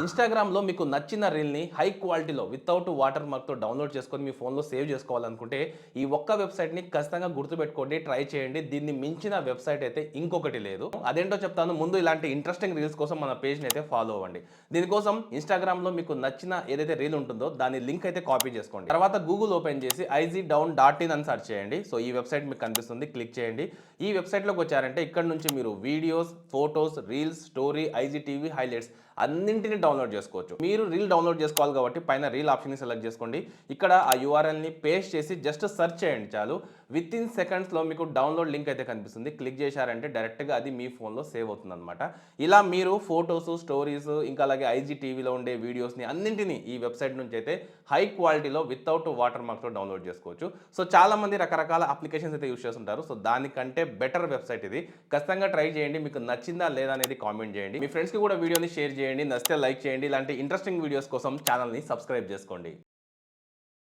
ఇన్‌స్టాగ్రామ్‌లో మీకు నచ్చిన రీల్‌ని హై క్వాలిటీలో వితౌట్ వాటర్ మార్క్‌తో డౌన్‌లోడ్ చేసుకొని మీ ఫోన్‌లో సేవ్ చేసుకోవాలనుకుంటే ఈ ఒక్క వెబ్‌సైట్‌ని ఖచ్చితంగా గుర్తుపెట్టుకోండి. ట్రై చేయండి. దీన్ని మించిన వెబ్‌సైట్ అయితే ఇంకొకటి లేదు. అదేంటో చెప్తాను. ముందు ఇలాంటి ఇంట్రెస్టింగ్ రీల్స్ కోసం మన పేజ్‌ని అయితే ఫాలో అవ్వండి. దీనికోసం ఇన్‌స్టాగ్రామ్‌లో మీకు నచ్చిన ఏదైతే రీల్ ఉంటుందో దాని లింక్ అయితే కాపీ చేసుకోండి. తర్వాత గూగుల్ ఓపెన్ చేసి igdown.in అని సెర్చ్ చేయండి. సో ఈ వెబ్‌సైట్ మీకు కనిపిస్తుంది. క్లిక్ చేయండి. ఈ వెబ్‌సైట్‌లోకి వచ్చారంటే ఇక్కడ నుంచి మీరు videos, photos, reels, story, IGTV highlights అన్నింటిని డౌన్లోడ్ చేసుకోవచ్చు. మీరు రీల్ డౌన్లోడ్ చేసుకోవాలి కాబట్టి పైన రీల్ ఆప్షన్‌ని సెలెక్ట్ చేసుకోండి. ఇక్కడ ఆ యూఆర్ఎల్‌ని పేస్ట్ చేసి జస్ట్ సెర్చ్ చేయండి చాలు. వితిన్ సెకండ్స్‌లో మీకు డౌన్లోడ్ లింక్ అయితే కనిపిస్తుంది. క్లిక్ చేశారంటే డైరెక్ట్‌గా అది మీ ఫోన్‌లో సేవ్ అవుతుందన్నమాట. ఇలా మీరు ఫోటోస్, స్టోరీస్ ఇంకా అలాగే ఐజీటీవీలో ఉండే వీడియోస్‌ని అన్నింటిని ఈ వెబ్‌సైట్ నుంచి అయితే హై క్వాలిటీలో వితౌట్ వాటర్ మార్క్‌తో డౌన్లోడ్ చేసుకోవచ్చు. సో చాలామంది రకరకాల అప్లికేషన్స్ అయితే యూజ్ చేస్తుంటారు. సో దానికంటే బెటర్ వెబ్‌సైట్ ఇది. ఖచ్చితంగా ట్రై చేయండి. మీకు నచ్చిందా లేదా అనేది కామెంట్ చేయండి. మీ ఫ్రెండ్స్‌కి కూడా వీడియోని షేర్ చేయండి. నచ్చితే లైక్ చేయండి. ఇలాంటి ఇంట్రెస్టింగ్ వీడియోస్ కోసం ఛానల్‌ని సబ్స్క్రైబ్ చేసుకోండి.